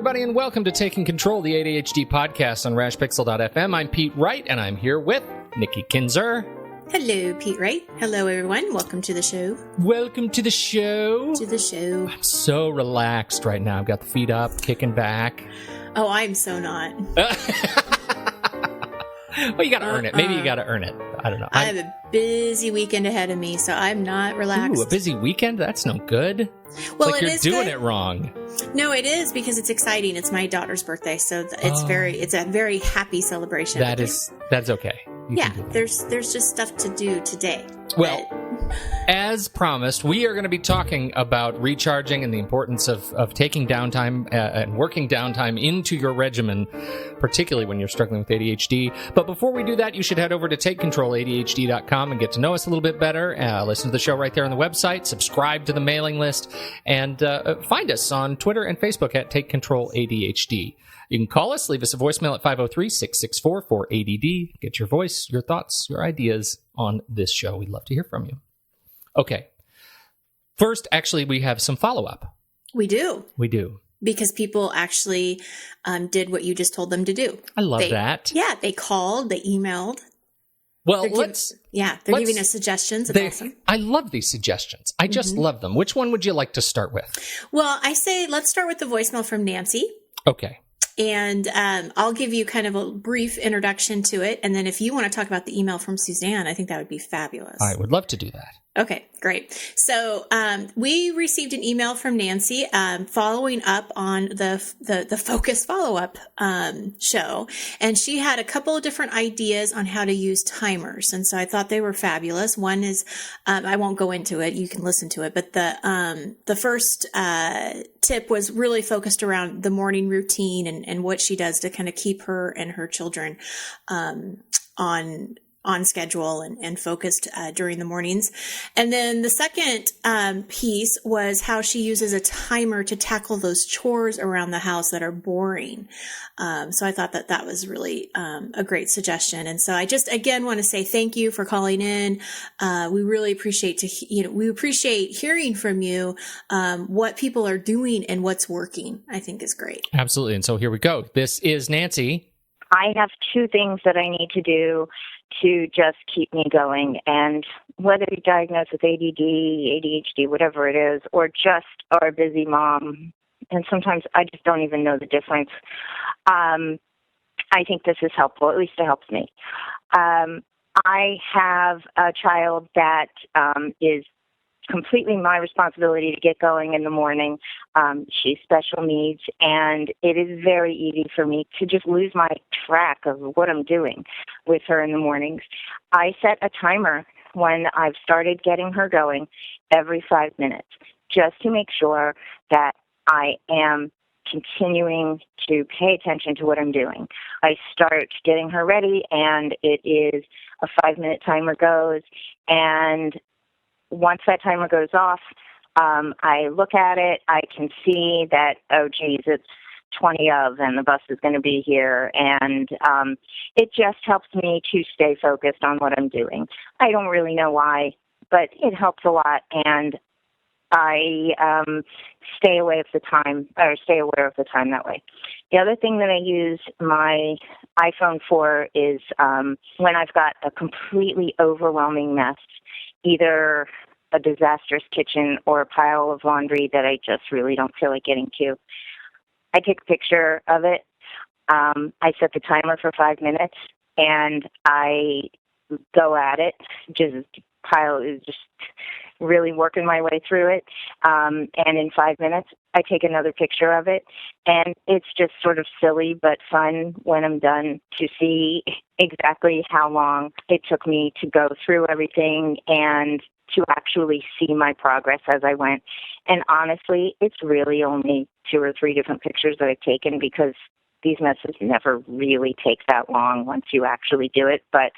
everybody, and welcome to Taking Control, the ADHD podcast on rashpixel.fm. I'm Pete Wright, and I'm here with Nikki Kinzer. Hello, Pete Wright. Hello, everyone. Welcome to the show. Welcome to the show. I'm so relaxed right now. I've got the feet up, kicking back. Oh, I'm so not. Well, you got to earn it. Maybe you got to earn it. I don't know. I have a busy weekend ahead of me, so I'm not relaxed. Ooh, a busy weekend? That's no good. Well, it's like you're doing it wrong. No, it is because it's exciting. It's my daughter's birthday, so it's a very happy celebration. That's okay. There's just stuff to do today. Well, as promised, we are going to be talking about recharging and the importance of taking downtime and working downtime into your regimen, particularly when you're struggling with ADHD. But before we do that, you should head over to TakeControlADHD.com and get to know us a little bit better. Listen to the show right there on the website, subscribe to the mailing list, and find us on Twitter and Facebook at Take Control ADHD. You can call us, leave us a voicemail at 503-664-4ADD. Get your voice, your thoughts, your ideas on this show. We'd love to hear from you. Okay. First, actually, we have some follow-up. We do. Because people actually did what you just told them to do. I love that. Yeah, they called, they emailed. Well, they're giving us suggestions. It's awesome. I love these suggestions. I just love them. Which one would you like to start with? Well, I say let's start with the voicemail from Nancy. Okay. And I'll give you kind of a brief introduction to it. And then if you want to talk about the email from Suzanne, I think that would be fabulous. I would love to do that. Okay, great. So we received an email from Nancy following up on the Focus follow-up show. And she had a couple of different ideas on how to use timers. And so I thought they were fabulous. One is, I won't go into it. You can listen to it. But the first tip was really focused around the morning routine and what she does to kind of keep her and her children on schedule and focused during the mornings. And then the second piece was how she uses a timer to tackle those chores around the house that are boring. So I thought that was really a great suggestion. And so I just, again, want to say thank you for calling in. We really appreciate we appreciate hearing from you what people are doing and what's working, I think is great. Absolutely. And so here we go. This is Nancy. I have two things that I need to do to just keep me going. And whether you're diagnosed with ADD, ADHD, whatever it is, or just are a busy mom, and sometimes I just don't even know the difference, I think this is helpful. At least it helps me. I have a child that is completely my responsibility to get going in the morning. She's special needs, and it is very easy for me to just lose my track of what I'm doing with her in the mornings. I set a timer when I've started getting her going every 5 minutes, just to make sure that I am continuing to pay attention to what I'm doing. I start getting her ready, and it is a 5-minute timer goes, and once that timer goes off, I look at it, I can see that, oh, geez, it's 20 of, and the bus is going to be here, and it just helps me to stay focused on what I'm doing. I don't really know why, but it helps a lot, and I stay aware of the time that way. The other thing that I use my iPhone for is when I've got a completely overwhelming mess, either a disastrous kitchen or a pile of laundry that I just really don't feel like getting to. I take a picture of it. I set the timer for 5 minutes, and I go at it, just really working my way through it. And in 5 minutes, I take another picture of it. And it's just sort of silly but fun when I'm done to see exactly how long it took me to go through everything and to actually see my progress as I went. And honestly, it's really only 2 or 3 different pictures that I've taken, because these messes never really take that long once you actually do it. But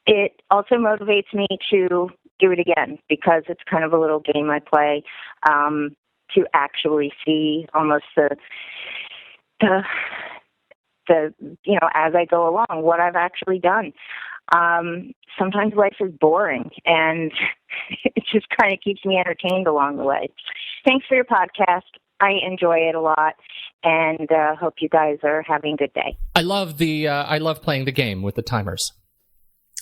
it also motivates me to do it again, because it's kind of a little game I play, to actually see almost the as I go along, what I've actually done. sometimes life is boring, and it just kind of keeps me entertained along the way. Thanks for your podcast. I enjoy it a lot, and hope you guys are having a good day. I love playing the game with the timers.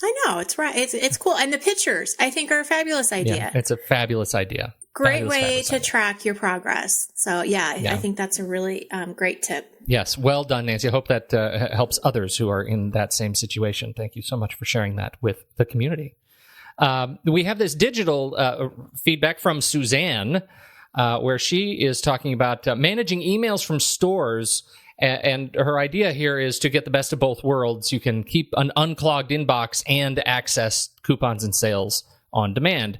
I know, it's right. It's cool. And the pictures, I think, are a fabulous idea. Yeah, it's a fabulous idea. Great way to track your progress. So, yeah, I think that's a really great tip. Yes, well done, Nancy. I hope that helps others who are in that same situation. Thank you so much for sharing that with the community. We have this digital feedback from Suzanne, where she is talking about managing emails from stores. And her idea here is to get the best of both worlds. You can keep an unclogged inbox and access coupons and sales on demand.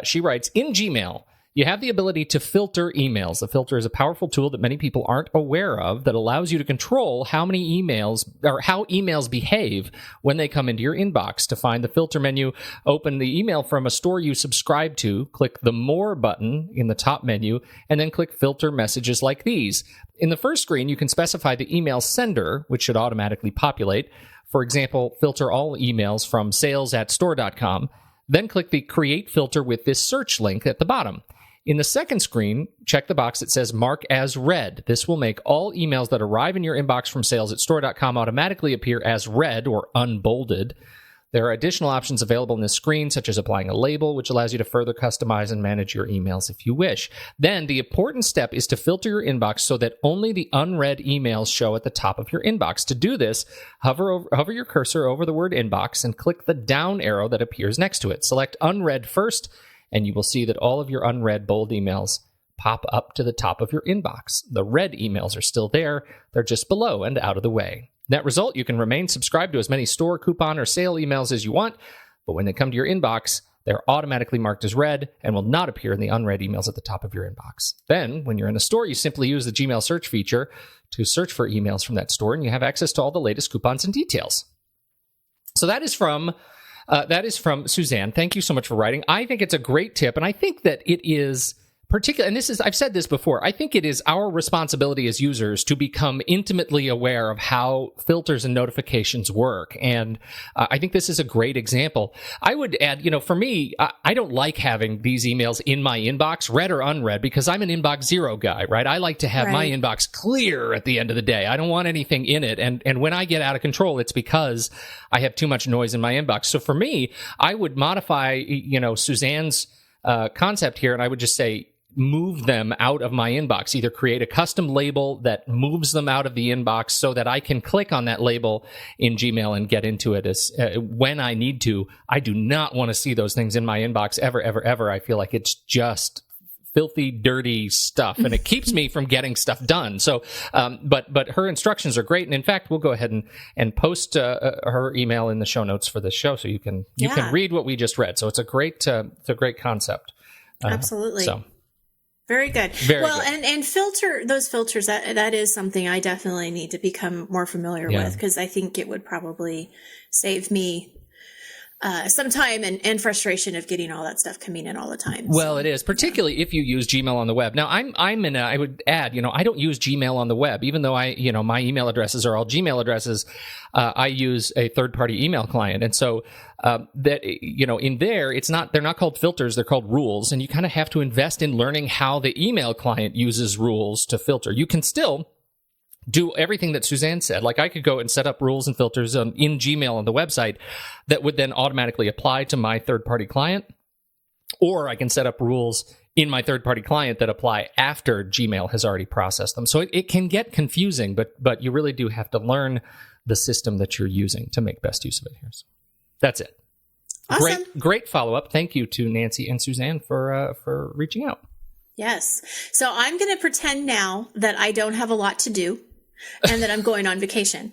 She writes, in Gmail, you have the ability to filter emails. The filter is a powerful tool that many people aren't aware of that allows you to control how many emails or how emails behave when they come into your inbox. To find the filter menu, open the email from a store you subscribe to, click the More button in the top menu, and then click Filter Messages like these. In the first screen, you can specify the email sender, which should automatically populate. For example, filter all emails from sales@store.com. Then click the Create Filter with this search link at the bottom. In the second screen, check the box that says Mark as Read. This will make all emails that arrive in your inbox from sales@store.com automatically appear as read or unbolded. There are additional options available in this screen, such as applying a label, which allows you to further customize and manage your emails if you wish. Then, the important step is to filter your inbox so that only the unread emails show at the top of your inbox. To do this, hover your cursor over the word inbox and click the down arrow that appears next to it. Select unread first, and you will see that all of your unread bold emails pop up to the top of your inbox. The read emails are still there. They're just below and out of the way. Net result, you can remain subscribed to as many store, coupon, or sale emails as you want, but when they come to your inbox, they're automatically marked as read and will not appear in the unread emails at the top of your inbox. Then, when you're in a store, you simply use the Gmail search feature to search for emails from that store, and you have access to all the latest coupons and details. So that is from Suzanne. Thank you so much for writing. I think it's a great tip, and I think that it is particular, and I've said this before, I think it is our responsibility as users to become intimately aware of how filters and notifications work. And I think this is a great example. I would add, for me, I don't like having these emails in my inbox, read or unread, because I'm an inbox zero guy, right? I like to have my inbox clear at the end of the day. I don't want anything in it. And when I get out of control, it's because I have too much noise in my inbox. So for me, I would modify, Suzanne's concept here, and I would just say, move them out of my inbox. Either create a custom label that moves them out of the inbox so that I can click on that label in Gmail and get into it as when I need to. I do not want to see those things in my inbox ever, ever, ever. I feel like it's just filthy, dirty stuff, and it keeps me from getting stuff done. So, but her instructions are great, and in fact, we'll go ahead and post her email in the show notes for this show, so you can read what we just read. So it's a great concept. Absolutely. So. Very good. Very well, good. And filter those filters. That is something I definitely need to become more familiar with, because I think it would probably save me some time and frustration of getting all that stuff coming in all the time. Well, it is, particularly if you use Gmail on the web. Now, I would add, I don't use Gmail on the web, even though my email addresses are all Gmail addresses. I use a third-party email client, and so that in there, they're not called filters, they're called rules, and you kind of have to invest in learning how the email client uses rules to filter. You can still do everything that Suzanne said. Like, I could go and set up rules and filters in Gmail on the website that would then automatically apply to my third-party client, or I can set up rules in my third-party client that apply after Gmail has already processed them. So it can get confusing, but you really do have to learn the system that you're using to make best use of it here. So that's it. Awesome. Great follow-up. Thank you to Nancy and Suzanne for reaching out. Yes. So I'm going to pretend now that I don't have a lot to do and that I'm going on vacation,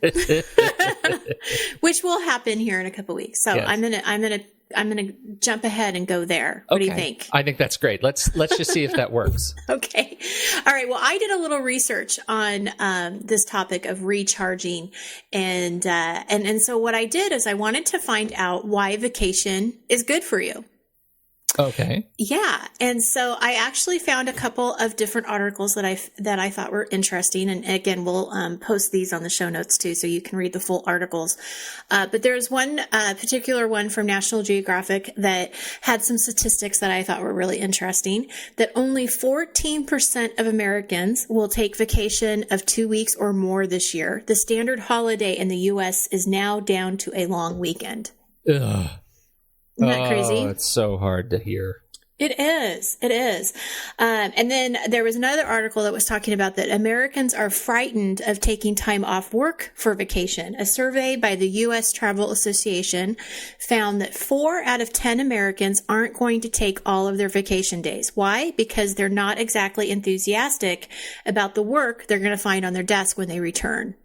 which will happen here in a couple weeks. So yes. I'm going to jump ahead and go there. What do you think? I think that's great. Let's just see if that works. Okay. All right. Well, I did a little research on this topic of recharging, and so what I did is I wanted to find out why vacation is good for you. Okay. Yeah. And so I actually found a couple of different articles that I thought were interesting. And again, we'll post these on the show notes too, so you can read the full articles. But there's one particular one from National Geographic that had some statistics that I thought were really interesting, that only 14% of Americans will take vacation of 2 weeks or more this year. The standard holiday in the U.S. is now down to a long weekend. Ugh. Isn't that crazy? It's so hard to hear. It is. It is. And then there was another article that was talking about that Americans are frightened of taking time off work for vacation. A survey by the U.S. Travel Association found that 4 out of 10 Americans aren't going to take all of their vacation days. Why? Because they're not exactly enthusiastic about the work they're going to find on their desk when they return.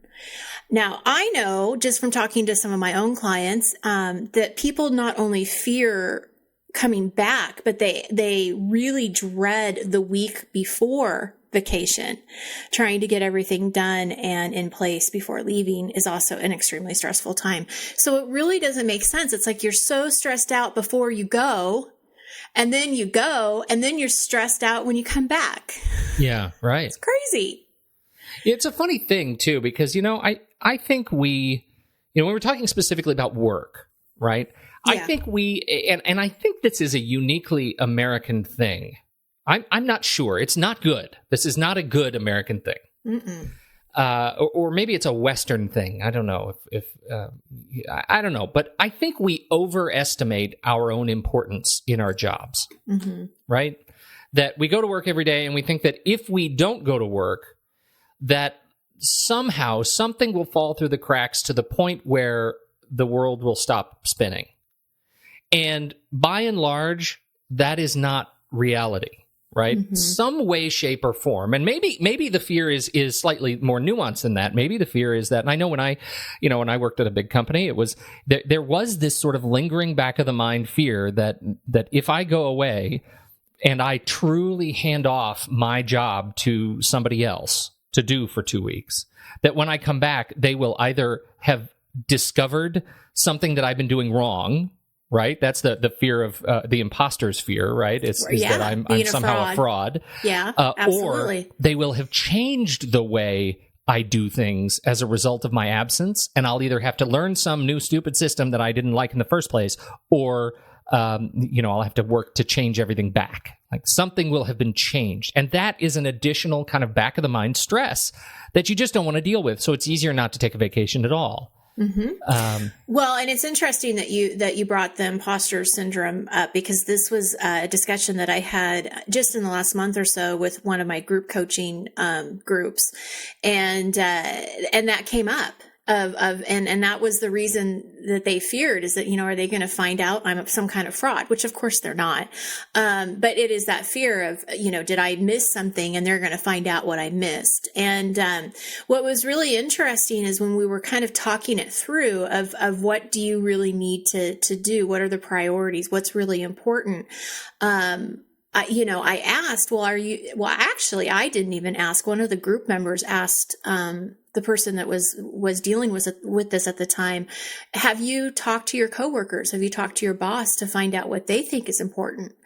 Now, I know just from talking to some of my own clients that people not only fear coming back, but they really dread the week before vacation. Trying to get everything done and in place before leaving is also an extremely stressful time. So it really doesn't make sense. It's like you're so stressed out before you go, and then you go, and then you're stressed out when you come back. Yeah, right. It's crazy. It's a funny thing, too, because, I think we, when we're talking specifically about work, right? Yeah. I think and I think this is a uniquely American thing. I'm not sure. It's not good. This is not a good American thing. Or maybe it's a Western thing. I don't know I don't know. But I think we overestimate our own importance in our jobs, right? That we go to work every day and we think that if we don't go to work, that somehow something will fall through the cracks to the point where the world will stop spinning. And by and large, that is not reality, right? Some way, shape, or form. And maybe the fear is slightly more nuanced than that. Maybe the fear is that, and I know when I worked at a big company, it was there was this sort of lingering back of the mind fear that if I go away and I truly hand off my job to somebody else to do for 2 weeks, that when I come back, they will either have discovered something that I've been doing wrong, right? That's the fear of the imposter's fear, right? Is that I'm somehow a fraud. Yeah, absolutely. Or they will have changed the way I do things as a result of my absence, and I'll either have to learn some new stupid system that I didn't like in the first place, or I'll have to work to change everything back. Like something will have been changed. And that is an additional kind of back of the mind stress that you just don't want to deal with. So it's easier not to take a vacation at all. Well, and it's interesting that you brought the imposter syndrome up, because this was a discussion that I had just in the last month or so with one of my group coaching groups, and that came up. And that was the reason that they feared, is that, are they going to find out I'm some kind of fraud, which of course they're not. But it is that fear of, did I miss something and they're going to find out what I missed. And, what was really interesting is when we were kind of talking it through of what do you really need to do? What are the priorities? What's really important? I asked, actually, I didn't even ask. One of the group members asked, the person that was dealing with this at the time, have you talked to your coworkers? Have you talked to your boss to find out what they think is important?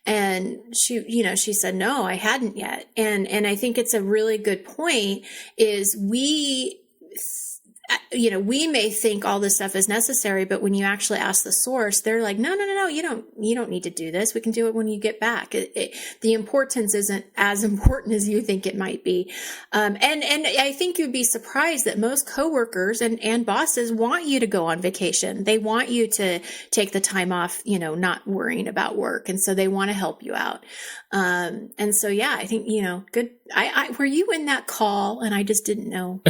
And she said, no, I hadn't yet. And I think it's a really good point, is we may think all this stuff is necessary, but when you actually ask the source, they're like, no, you don't need to do this. We can do it when you get back. The importance isn't as important as you think it might be. And I think you'd be surprised that most coworkers and bosses want you to go on vacation. They want you to take the time off, not worrying about work. And so they want to help you out. And so, yeah, I think, good. Were you in that call and I just didn't know?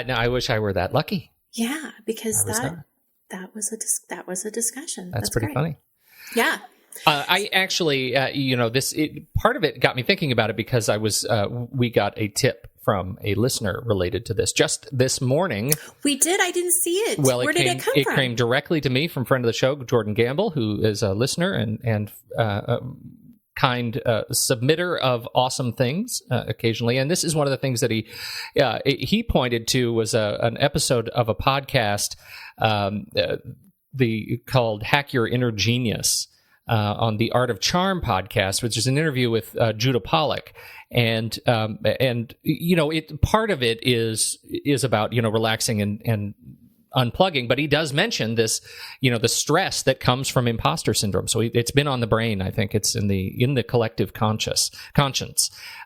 No, I wish I were that lucky. Yeah, because that was a discussion. That's pretty funny. Yeah. I actually, part of it got me thinking about it, because we got a tip from a listener related to this just this morning. We did. I didn't see it. Well, Where did it come from? It came directly to me from friend of the show, Jordan Gamble, who is a listener and kind submitter of awesome things occasionally. And this is one of the things that he pointed to was an episode of a podcast called Hack Your Inner Genius, on the Art of Charm podcast, which is an interview with Judah Pollack. And part of it is about, relaxing and unplugging, but he does mention this, the stress that comes from imposter syndrome. So it's been on the brain. I think it's in the collective conscience.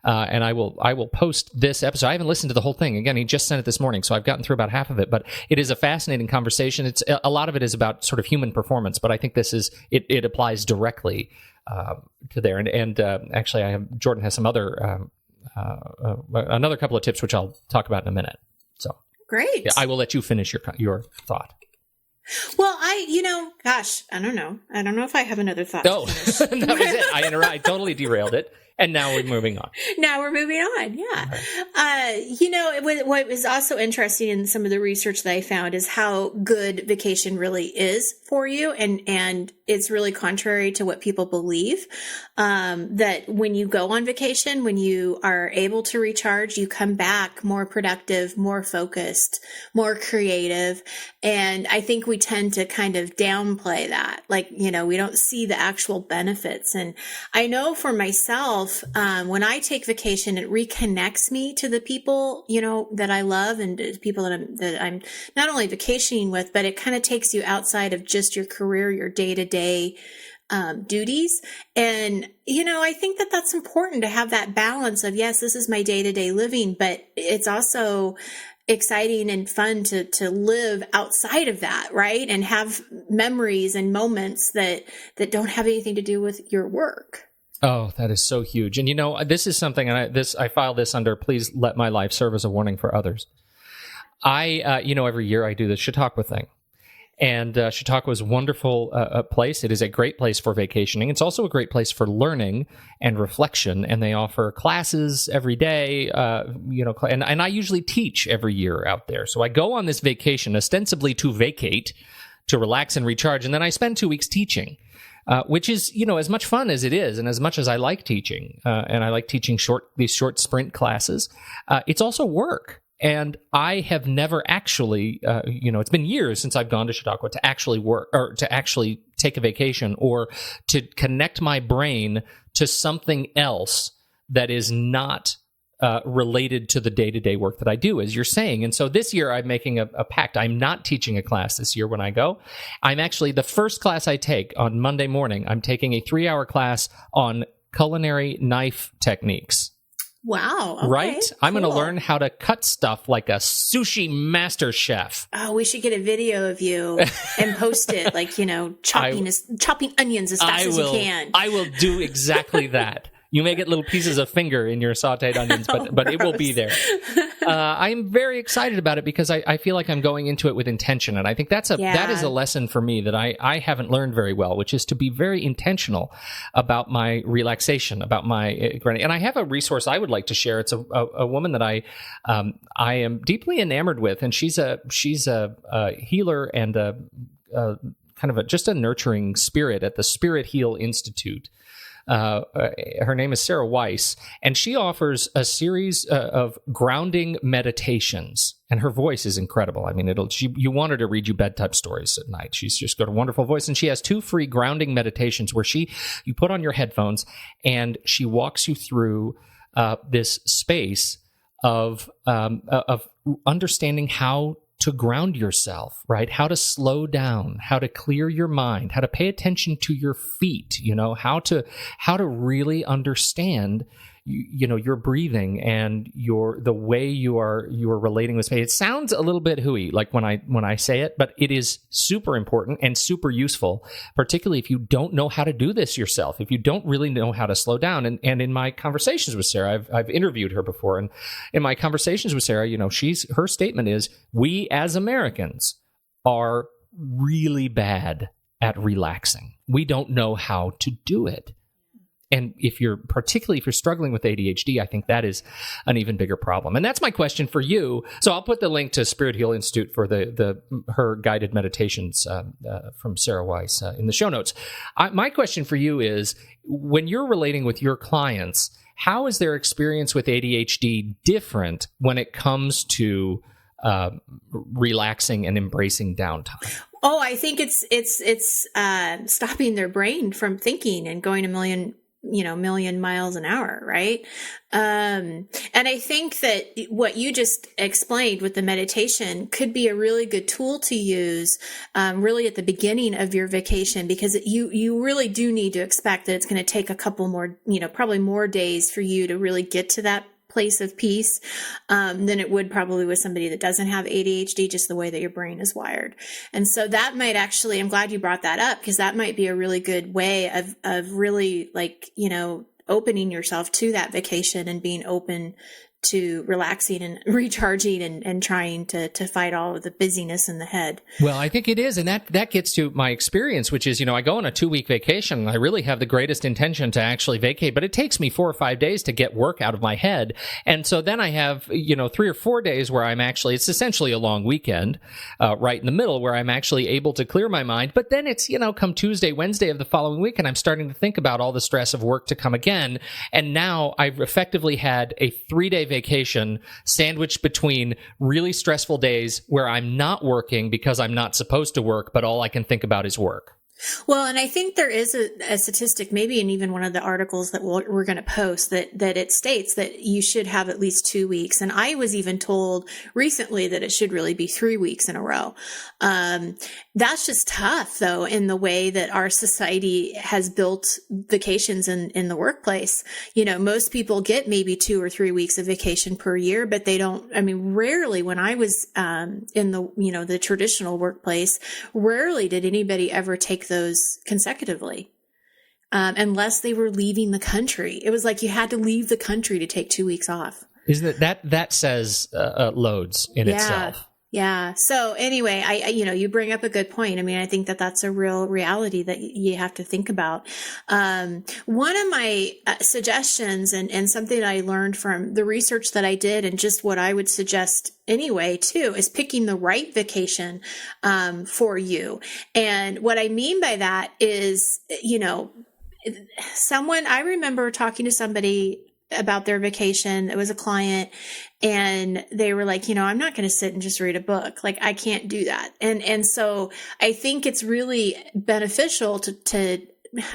And I will post this episode. I haven't listened to the whole thing. Again, he just sent it this morning, so I've gotten through about half of it, but it is a fascinating conversation. It's a lot of it is about sort of human performance, but I think this is, it applies directly to there. And actually Jordan has some other, another couple of tips, which I'll talk about in a minute. So. Great. Yeah, I will let you finish your thought. Well, I don't know. I don't know if I have another thought. Oh, that was it. I totally derailed it. And now we're moving on. Yeah. Right. What was also interesting in some of the research that I found is how good vacation really is for you. And it's really contrary to what people believe, that when you go on vacation, when you are able to recharge, you come back more productive, more focused, more creative. And I think we tend to kind of downplay that. Like, we don't see the actual benefits. And I know for myself, when I take vacation, it reconnects me to the people, that I love and the people that I'm not only vacationing with, but it kind of takes you outside of just your career, your day-to-day duties. And, I think that that's important to have that balance of, yes, this is my day-to-day living, but it's also exciting and fun to live outside of that, right? And have memories and moments that don't have anything to do with your work. Oh, that is so huge. And this is something, and I file this under, please let my life serve as a warning for others. Every year I do the Chautauqua thing. And Chautauqua is a wonderful place. It is a great place for vacationing. It's also a great place for learning and reflection. And they offer classes every day, and I usually teach every year out there. So I go on this vacation ostensibly to vacate, to relax and recharge. And then I spend 2 weeks teaching. Which is, as much fun as it is, and as much as I like teaching, and I like teaching these short sprint classes, it's also work. And I have never actually, it's been years since I've gone to Chautauqua to actually work, or to actually take a vacation, or to connect my brain to something else that is not related to the day-to-day work that I do, as you're saying. And so this year I'm making a pact. I'm not teaching a class this year when I go. I'm actually, the first class I take on Monday morning, I'm taking a 3-hour class on culinary knife techniques. Wow. Okay, right? I'm cool. going to learn how to cut stuff like a sushi master chef. Oh, we should get a video of you and post it, like, chopping onions as fast as you can. I will do exactly that. You may get little pieces of finger in your sauteed onions, but it will be there. I'm very excited about it because I feel like I'm going into it with intention. And I think that is a lesson for me that I haven't learned very well, which is to be very intentional about my relaxation, about my, and I have a resource I would like to share. It's a woman that I am deeply enamored with, and she's a healer and kind of just a nurturing spirit at the Spirit Heal Institute. Her name is Sarah Weiss, and she offers a series of grounding meditations, and her voice is incredible. I mean, you want her to read you bedtime stories at night. She's just got a wonderful voice, and she has 2 free grounding meditations where you put on your headphones, and she walks you through this space of understanding how to ground yourself, right? How to slow down, how to clear your mind, how to pay attention to your feet, how to really understand, your breathing and the way you are relating with space. It sounds a little bit hooey, like when I say it, but it is super important and super useful, particularly if you don't know how to do this yourself, if you don't really know how to slow down. And in my conversations with Sarah, I've interviewed her before, and in my conversations with Sarah, her statement is, we as Americans are really bad at relaxing. We don't know how to do it. And particularly if you're struggling with ADHD, I think that is an even bigger problem. And that's my question for you. So I'll put the link to Spirit Heal Institute for her guided meditations from Sarah Weiss in the show notes. My question for you is, when you're relating with your clients, how is their experience with ADHD different when it comes to relaxing and embracing downtime? Oh, I think it's stopping their brain from thinking and going a million miles an hour, right? And I think that what you just explained with the meditation could be a really good tool to use, really at the beginning of your vacation, because you really do need to expect that it's going to take a couple more, probably more days for you to really get to that place of peace, than it would probably with somebody that doesn't have ADHD, just the way that your brain is wired. And so that might actually, I'm glad you brought that up, because that might be a really good way of really opening yourself to that vacation and being open to relaxing and recharging and trying to fight all of the busyness in the head. Well, I think it is. And that gets to my experience, which is, I go on a 2-week vacation and I really have the greatest intention to actually vacate, but it takes me 4 or 5 days to get work out of my head. And so then I have, 3 or 4 days where it's essentially a long weekend, right in the middle, where I'm actually able to clear my mind. But then it's, come Tuesday, Wednesday of the following week, and I'm starting to think about all the stress of work to come again. And now I've effectively had a 3-day vacation sandwiched between really stressful days where I'm not working because I'm not supposed to work, but all I can think about is work. Well, and I think there is a statistic, maybe in even one of the articles that we're going to post, that it states that you should have at least 2 weeks. And I was even told recently that it should really be 3 weeks in a row. That's just tough, though, in the way that our society has built vacations in the workplace. Most people get maybe 2 or 3 weeks of vacation per year, but they don't. I mean, rarely, when I was in the traditional workplace, rarely did anybody ever take those consecutively, unless they were leaving the country. It was like you had to leave the country to take 2 weeks off. Isn't that says loads in itself? Yeah. So anyway, you bring up a good point. I mean, I think that that's a real reality that you have to think about. One of my suggestions and something that I learned from the research that I did, and just what I would suggest anyway too, is picking the right vacation, for you. And what I mean by that is, I remember talking to somebody about their vacation. It was a client, and they were like, I'm not going to sit and just read a book. Like, I can't do that. And so I think it's really beneficial to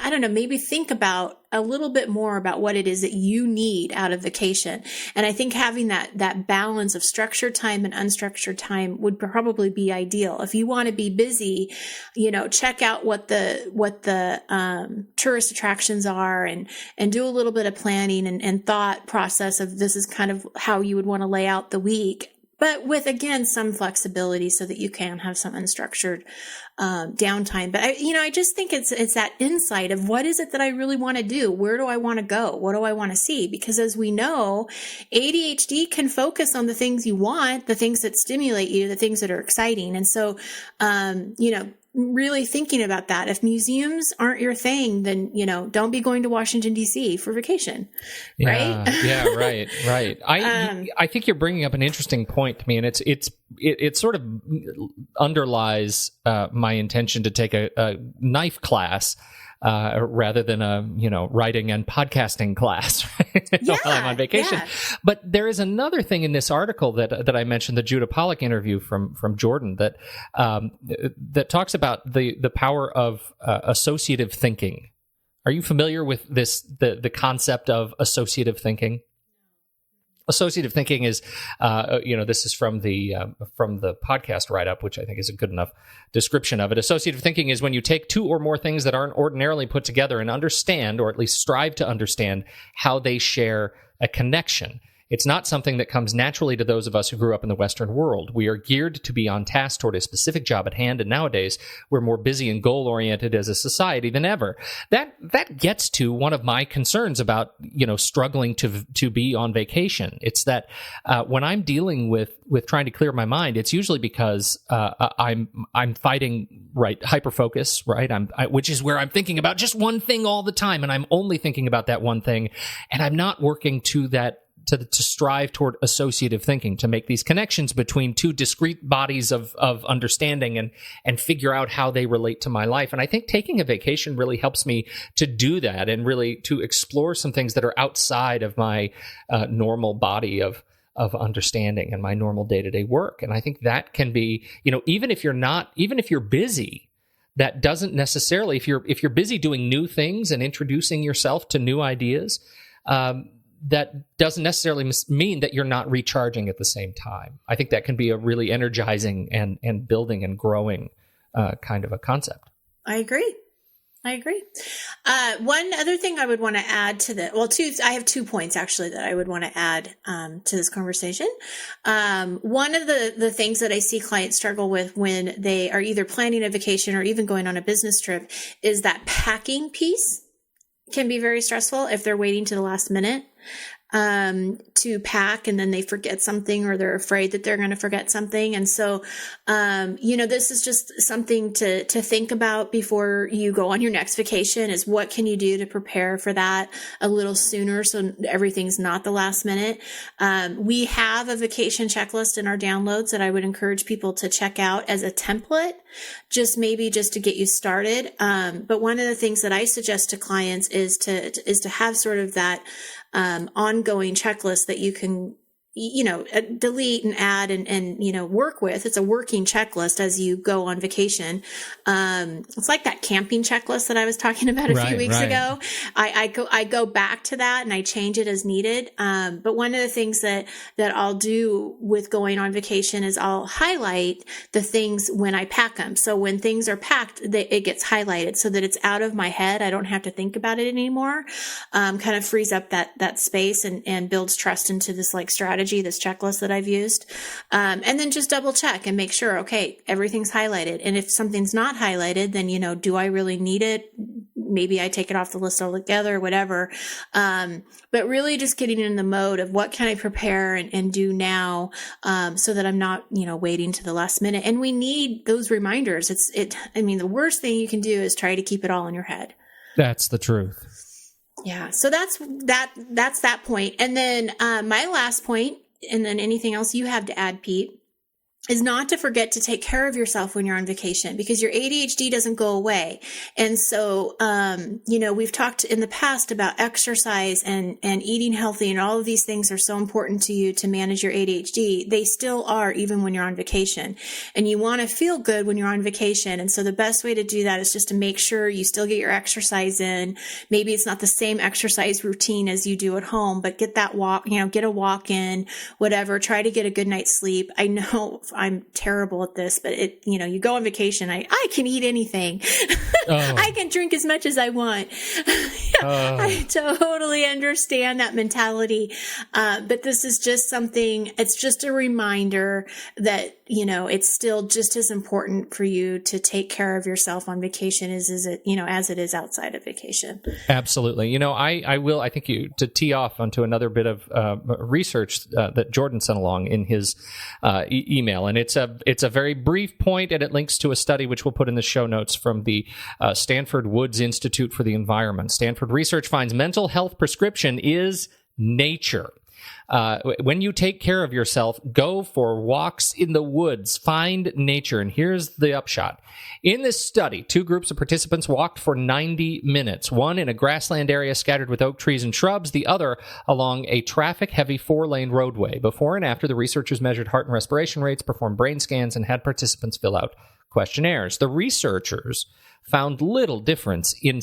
I don't know, maybe think about a little bit more about what it is that you need out of vacation. And I think having that balance of structured time and unstructured time would probably be ideal. If you want to be busy, check out what the tourist attractions are, and do a little bit of planning and thought process of this is kind of how you would want to lay out the week. But with, again, some flexibility so that you can have some unstructured downtime. But I just think it's that insight of what is it that I really want to do? Where do I want to go? What do I want to see? Because as we know, ADHD can focus on the things you want, the things that stimulate you, the things that are exciting. And so, really thinking about that. If museums aren't your thing, then, don't be going to Washington, D.C. for vacation. Yeah, right? Yeah, right. I think you're bringing up an interesting point to me, and it sort of underlies my intention to take a knife class rather than a writing and podcasting class while I'm on vacation. Yeah. But there is another thing in this article that I mentioned, the Judah Pollack interview from Jordan, that talks about the power of associative thinking. Are you familiar with the concept of associative thinking? Associative thinking is, this is from the podcast write-up, which I think is a good enough description of it. Associative thinking is when you take two or more things that aren't ordinarily put together and understand, or at least strive to understand, how they share a connection. It's not something that comes naturally to those of us who grew up in the Western world. We are geared to be on task toward a specific job at hand, and nowadays we're more busy and goal-oriented as a society than ever. That gets to one of my concerns about, struggling to be on vacation. It's that when I'm dealing with trying to clear my mind, it's usually because I'm fighting hyperfocus, right? Which is where I'm thinking about just one thing all the time, and I'm only thinking about that one thing, and I'm not working to strive toward associative thinking, to make these connections between two discrete bodies of understanding and figure out how they relate to my life. And I think taking a vacation really helps me to do that, and really to explore some things that are outside of my normal body of understanding in my normal day-to-day work. And I think that can be, even if you're busy, that doesn't necessarily, if you're busy doing new things and introducing yourself to new ideas, that doesn't necessarily mean that you're not recharging at the same time. I think that can be a really energizing and building and growing kind of a concept. I agree. One other thing I would want to add to I have 2 points actually that I would want to add to this conversation. One of the things that I see clients struggle with when they are either planning a vacation or even going on a business trip is that packing piece can be very stressful if they're waiting to the last minute to pack, and then they forget something, or they're afraid that they're going to forget something. And so, this is just something to think about before you go on your next vacation, is what can you do to prepare for that a little sooner so everything's not the last minute. We have a vacation checklist in our downloads that I would encourage people to check out as a template, just to get you started. But one of the things that I suggest to clients is to have sort of that ongoing checklist that you can, delete and add and work with. It's a working checklist as you go on vacation. It's like that camping checklist that I was talking about a few weeks ago. I go back to that and I change it as needed. But one of the things that I'll do with going on vacation is I'll highlight the things when I pack them. So when things are packed, it gets highlighted so that it's out of my head. I don't have to think about it anymore. Kind of frees up that space and builds trust into this strategy, this checklist that I've used. And then just double check and make sure, okay, everything's highlighted. And if something's not highlighted, then, do I really need it? Maybe I take it off the list altogether, whatever. But really just getting in the mode of what can I prepare and do now, so that I'm not, waiting to the last minute. And we need those reminders. The worst thing you can do is try to keep it all in your head. That's the truth. Yeah. So that's that point. And then, my last point, and then anything else you have to add, Pete, is not to forget to take care of yourself when you're on vacation, because your ADHD doesn't go away. And so, we've talked in the past about exercise and eating healthy, and all of these things are so important to you to manage your ADHD. They still are, even when you're on vacation, and you want to feel good when you're on vacation. And so the best way to do that is just to make sure you still get your exercise in. Maybe it's not the same exercise routine as you do at home, but get that walk, get a walk in, whatever, try to get a good night's sleep. I know I'm terrible at this, but you go on vacation. I can eat anything. Oh. I can drink as much as I want. I totally understand that mentality. But this is just something, it's just a reminder that, it's still just as important for you to take care of yourself on vacation as it is outside of vacation. Absolutely. I think to tee off onto another bit of research that Jordan sent along in his email. And it's a very brief point, and it links to a study which we'll put in the show notes from the Stanford Woods Institute for the Environment. Stanford research finds mental health prescription is nature. When you take care of yourself, go for walks in the woods, find nature. And here's the upshot. In this study, 2 groups of participants walked for 90 minutes, one in a grassland area scattered with oak trees and shrubs, the other along a traffic-heavy 4-lane roadway. Before and after, the researchers measured heart and respiration rates, performed brain scans, and had participants fill out questionnaires. The researchers found little difference in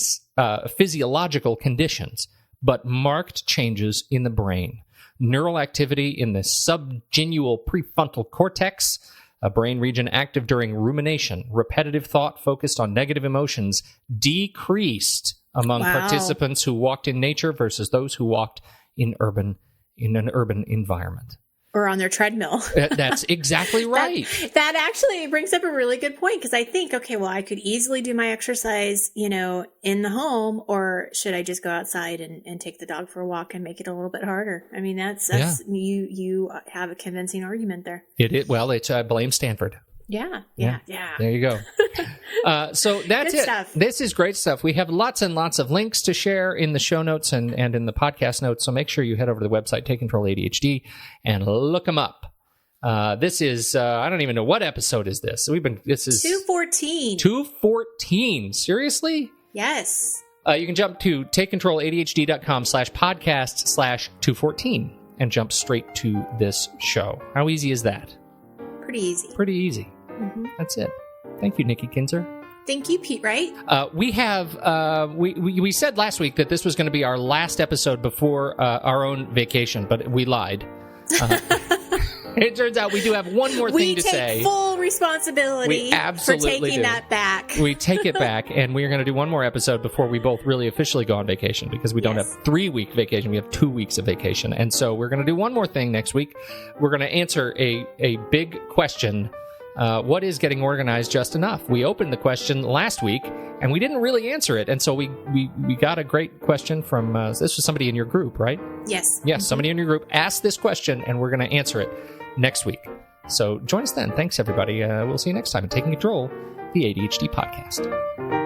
physiological conditions, but marked changes in the brain. Neural activity in the subgenual prefrontal cortex, a brain region active during rumination, repetitive thought focused on negative emotions, decreased among participants who walked in nature versus those who walked in an urban environment. Or on their treadmill. That's exactly right. That actually brings up a really good point, because I think, okay, well, I could easily do my exercise, in the home, or should I just go outside and take the dog for a walk and make it a little bit harder? I mean, that's you have a convincing argument there. It's blame Stanford. Yeah. There you go. So that's Good it. Stuff. This is great stuff. We have lots and lots of links to share in the show notes and in the podcast notes. So make sure you head over to the website, Take Control ADHD, and look them up. This is, I don't even know, what episode is this? This is 214. 214. Seriously? Yes. You can jump to takecontroladhd.com/podcast/214. and jump straight to this show. How easy is that? Pretty easy. Pretty easy. Mm-hmm. That's it. Thank you, Nikki Kinzer. Thank you, Pete Wright. We said last week that this was going to be our last episode before our own vacation, but we lied. It turns out we do have one more thing to say. We take full responsibility for taking that back. We take it back, and we're going to do one more episode before we both really officially go on vacation, because we don't have 3-week vacation. We have 2 weeks of vacation. And so we're going to do one more thing next week. We're going to answer a big question. What is getting organized just enough? We opened the question last week, and we didn't really answer it. And so we got a great question from, this was somebody in your group, right? Yes. Yes, somebody in your group asked this question, and we're going to answer it next week. So join us then. Thanks, everybody. We'll see you next time on Taking Control, the ADHD podcast.